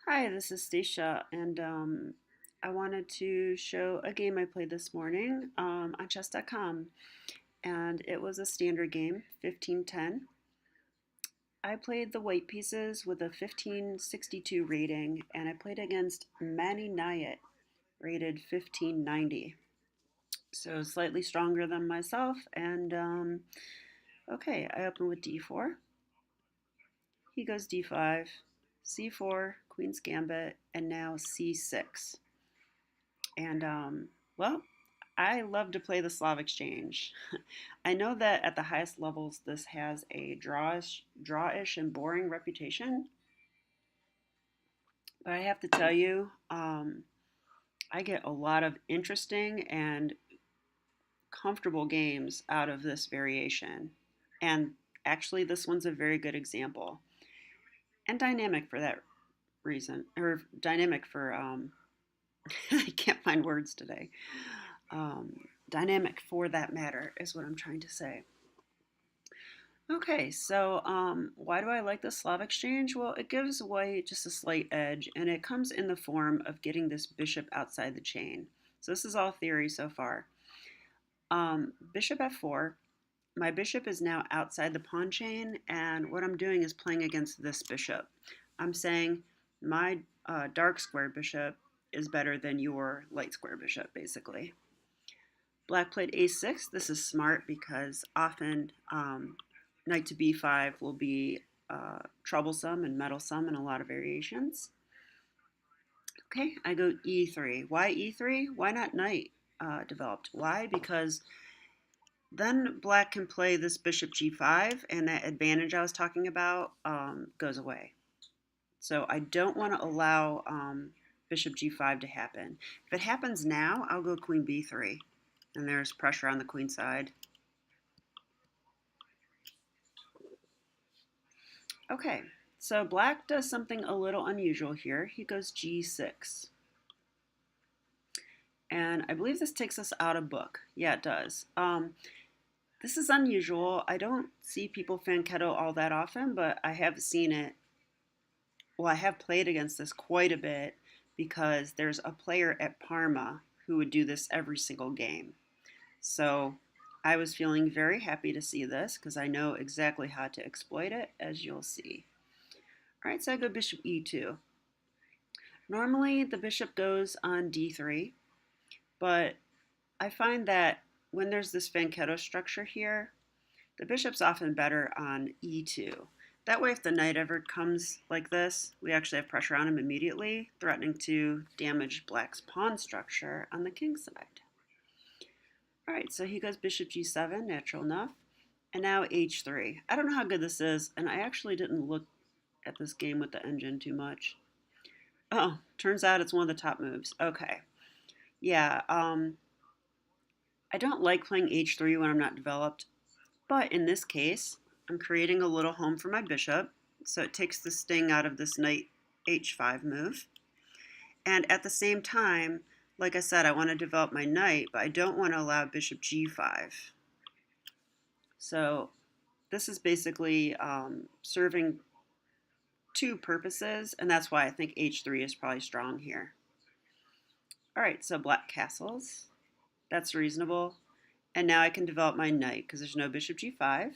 Hi, this is Stacia, and I wanted to show a game I played this morning on chess.com, and it was a standard game, 1510. I played the white pieces with a 1562 rating, and I played against ManiNiot, rated 1590. So slightly stronger than myself, and okay, I open with d4. He goes d5, c4, queen's gambit, and now c6. And well, I love to play the Slav Exchange. I know that at the highest levels, this has a drawish and boring reputation, but I have to tell you, I get a lot of interesting and comfortable games out of this variation. And actually, this one's a very good example and dynamic for that reason, or dynamic for, I can't find words today. Um, Dynamic for that matter is what I'm trying to say. Okay, so why do I like the Slav Exchange? Well, it gives white just a slight edge, and it comes in the form of getting this bishop outside the chain. So this is all theory so far. Bishop f4, my bishop is now outside the pawn chain, and what I'm doing is playing against this bishop. I'm saying my dark square bishop is better than your light square bishop, basically. Black played a6. This is smart because often knight to b5 will be troublesome and meddlesome in a lot of variations. Okay, I go e3. Why e3? Why not knight developed? Why? Because then black can play this bishop g5, and that advantage I was talking about goes away. So I don't want to allow bishop g5 to happen. If it happens now, I'll go queen b3, and there's pressure on the queen side. Okay, so black does something a little unusual here. He goes g6. And I believe this takes us out of book. Yeah, it does. This is unusual. I don't see people Fanketto all that often, but I have seen it. Well, I have played against this quite a bit because there's a player at Parma who would do this every single game. So I was feeling very happy to see this because I know exactly how to exploit it, as you'll see. All right, so I go bishop e2. Normally, the bishop goes on d3, but I find that when there's this Fanketto structure here, the bishop's often better on e2. That way, if the knight ever comes like this, we actually have pressure on him immediately, threatening to damage black's pawn structure on the king side. All right, so he goes bishop g7, natural enough, and now h3. I don't know how good this is, and I actually didn't look at this game with the engine too much. Oh, turns out it's one of the top moves. Okay. Yeah, I don't like playing h3 when I'm not developed, but in this case, I'm creating a little home for my bishop, so it takes the sting out of this knight h5 move. And at the same time, like I said, I want to develop my knight, but I don't want to allow bishop g5. So this is basically serving two purposes, and that's why I think h3 is probably strong here. All right, so black castles. That's reasonable. And now I can develop my knight because there's no bishop g5.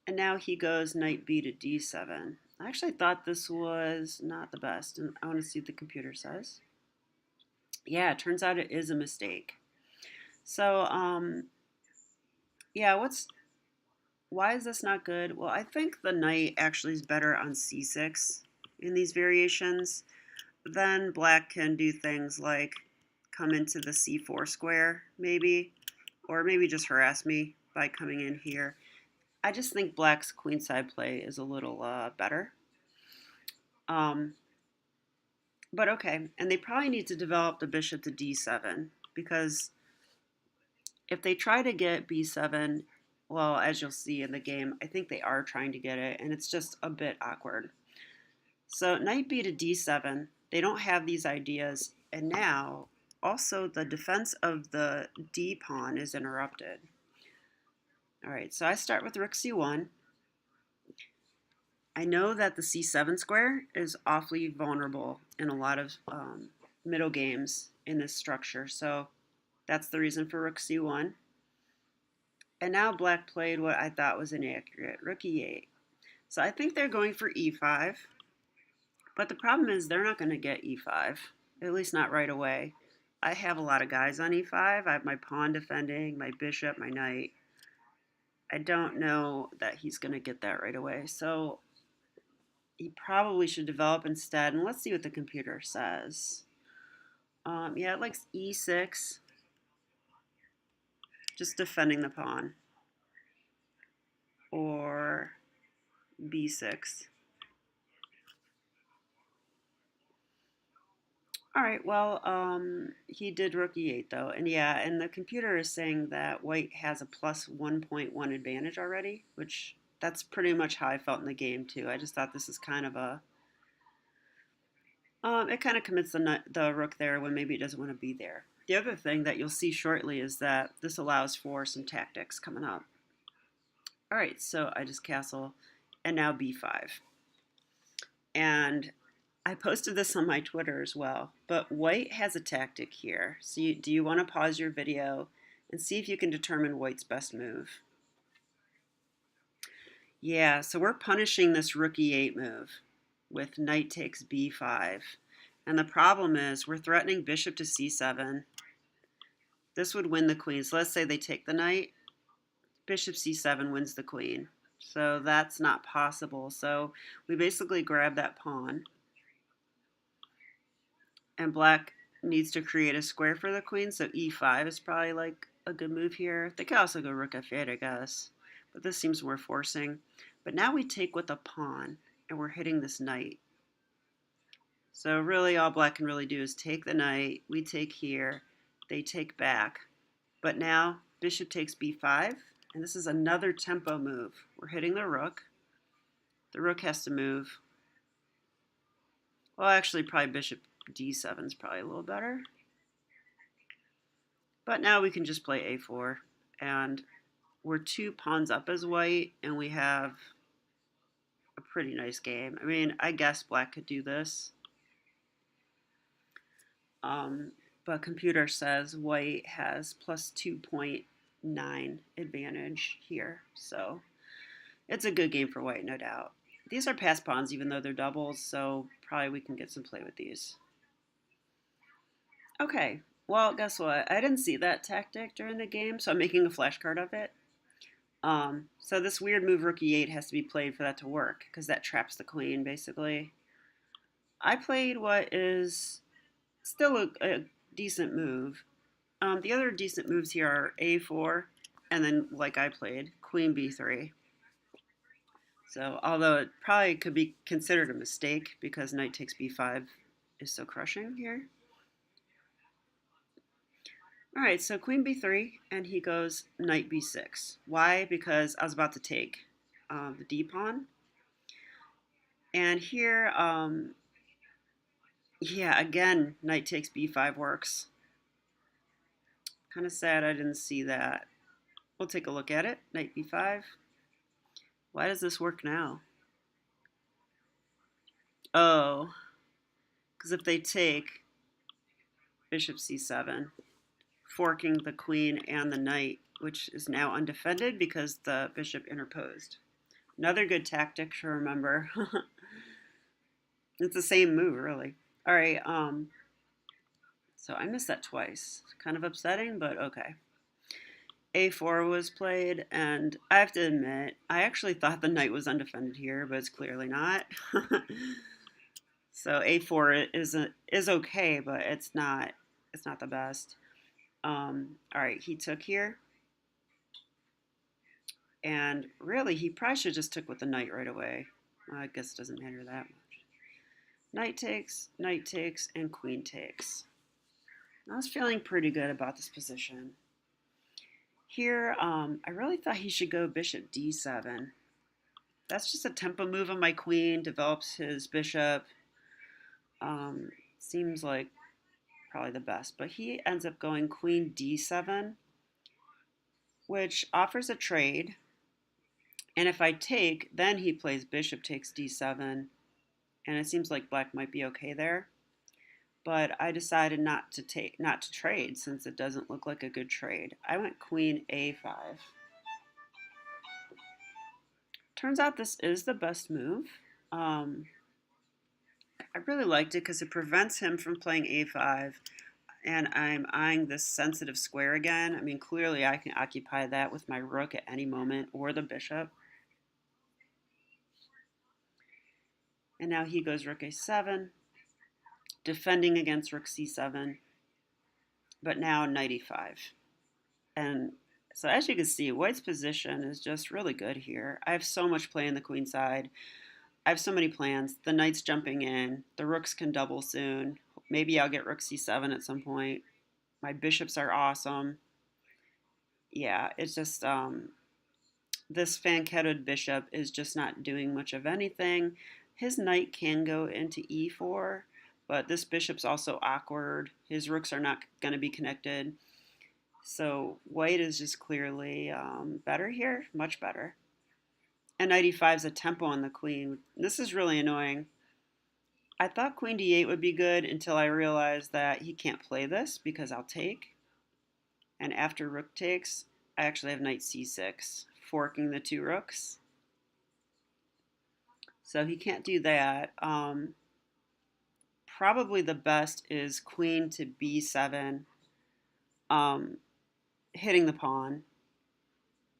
And now he goes knight b to d7. I actually thought this was not the best, and I want to see what the computer says. Yeah, it turns out it is a mistake. So, yeah, why is this not good? Well, I think the knight actually is better on c6 in these variations. Then black can do things like come into the c4 square, maybe, or maybe just harass me by coming in here. I just think black's queenside play is a little better. But okay, and they probably need to develop the bishop to d7 because if they try to get b7, well, as you'll see in the game, I think they are trying to get it, and it's just a bit awkward. So knight b to d7, they don't have these ideas, and now also the defense of the d pawn is interrupted. All right, so I start with rook c1. I know that the c7 square is awfully vulnerable in a lot of middle games in this structure, so that's the reason for rook c1. And now black played what I thought was inaccurate, rook e8. So I think they're going for e5, but the problem is they're not going to get e5, at least not right away. I have a lot of guys on e5. I have my pawn defending, my bishop, my knight. I don't know that he's going to get that right away. So he probably should develop instead. And let's see what the computer says. Yeah, it likes e6, just defending the pawn, or b6. All right, well, he did rook e8 though, and yeah, and the computer is saying that white has a plus 1.1 advantage already, which that's pretty much how I felt in the game too. I just thought this is kind of a, it kind of commits the rook there when maybe it doesn't want to be there. The other thing that you'll see shortly is that this allows for some tactics coming up. All right, so I just castle, and now b5. And I posted this on my Twitter as well, but white has a tactic here. So do you want to pause your video and see if you can determine white's best move? Yeah, so we're punishing this rook e8 move with knight takes b5. And the problem is we're threatening bishop to c7. This would win the queen. So let's say they take the knight. Bishop c7 wins the queen. So that's not possible. So we basically grab that pawn. And black needs to create a square for the queen, so e5 is probably like a good move here. They could also go rook f8, I guess, but this seems more forcing. But now we take with a pawn, and we're hitting this knight. So really all black can really do is take the knight, we take here, they take back. But now bishop takes b5, and this is another tempo move. We're hitting the rook has to move. Well, actually probably bishop d7 is probably a little better. But now we can just play a4, and we're 2 pawns up as white, and we have a pretty nice game. I mean, I guess black could do this. But computer says white has plus 2.9 advantage here. So it's a good game for white, no doubt. These are passed pawns, even though they're doubles, so probably we can get some play with these. Okay, well, guess what? I didn't see that tactic during the game, so I'm making a flashcard of it. So this weird move rook e8 has to be played for that to work, because that traps the queen, basically. I played what is still a decent move. The other decent moves here are a4, and then, like I played, queen b3. So, although it probably could be considered a mistake, because knight takes b5 is so crushing here. All right, so queen b3, and he goes knight b6. Why? Because I was about to take the d pawn. And here, yeah, again, knight takes b5 works. Kind of sad I didn't see that. We'll take a look at it. Knight b5. Why does this work now? Oh, because if they take bishop c7, forking the queen and the knight, which is now undefended because the bishop interposed. Another good tactic to remember. It's the same move, really. All right, so I missed that twice. Kind of upsetting, but okay. a4 was played, and I have to admit, I actually thought the knight was undefended here, but it's clearly not. So a4 is okay, but it's not the best. All right, he took here. And really, he probably should just took with the knight right away. I guess it doesn't matter that much. Knight takes, and queen takes. I was feeling pretty good about this position. Here, I really thought he should go bishop d7. That's just a tempo move on my queen, develops his bishop. Seems like probably the best. But he ends up going queen d7, which offers a trade. And if I take, then he plays bishop takes d7, and it seems like black might be okay there. But I decided not to trade since it doesn't look like a good trade. I went queen a5. Turns out this is the best move. I really liked it because it prevents him from playing a5, and I'm eyeing this sensitive square again. I mean, clearly I can occupy that with my rook at any moment, or the bishop. And now he goes rook a7, defending against rook c7, but now knight e5. And so as you can see, white's position is just really good here. I have so much play in the queen side. I have so many plans. The knight's jumping in. The rooks can double soon. Maybe I'll get rook c7 at some point. My bishops are awesome. Yeah, it's just this fankettoed bishop is just not doing much of anything. His knight can go into e4, but this bishop's also awkward. His rooks are not going to be connected. So white is just clearly better here, much better. And knight e5 is a tempo on the queen. This is really annoying. I thought queen d8 would be good until I realized that he can't play this because I'll take. And after rook takes, I actually have knight c6, forking the two rooks. So he can't do that. Probably the best is queen to b7, hitting the pawn.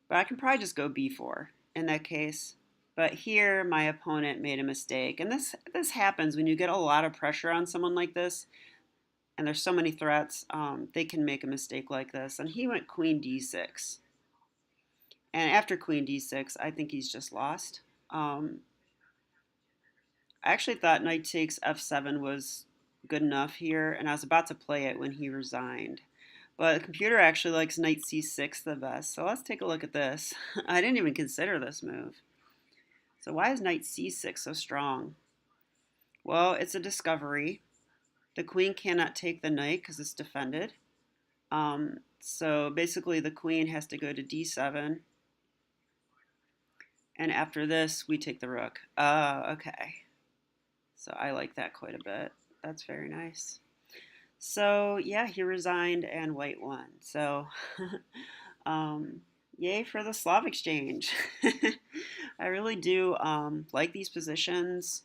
But I can probably just go b4 in that case. But here my opponent made a mistake. And this happens when you get a lot of pressure on someone like this, and there's so many threats, they can make a mistake like this. And he went queen d6. And after queen d6, I think he's just lost. I actually thought knight takes f7 was good enough here, and I was about to play it when he resigned. But the computer actually likes knight c6 the best. So let's take a look at this. I didn't even consider this move. So why is knight c6 so strong? Well, it's a discovery. The queen cannot take the knight because it's defended. So basically the queen has to go to d7. And after this, we take the rook. Okay. So I like that quite a bit. That's very nice. So yeah, he resigned and white won. So yay for the Slav Exchange. I really do like these positions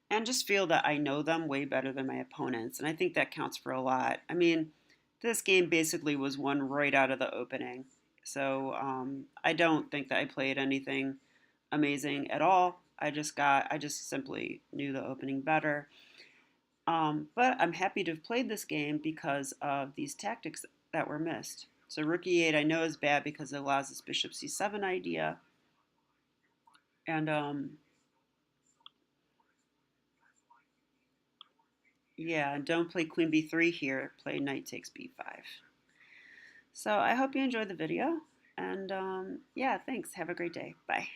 and just feel that I know them way better than my opponents. And I think that counts for a lot. I mean, this game basically was won right out of the opening. So I don't think that I played anything amazing at all. I just simply knew the opening better. But I'm happy to have played this game because of these tactics that were missed. So rook e8 I know is bad because it allows this bishop c7 idea. And yeah, don't play queen b3 here. Play knight takes b5. So I hope you enjoyed the video. And yeah, thanks. Have a great day. Bye.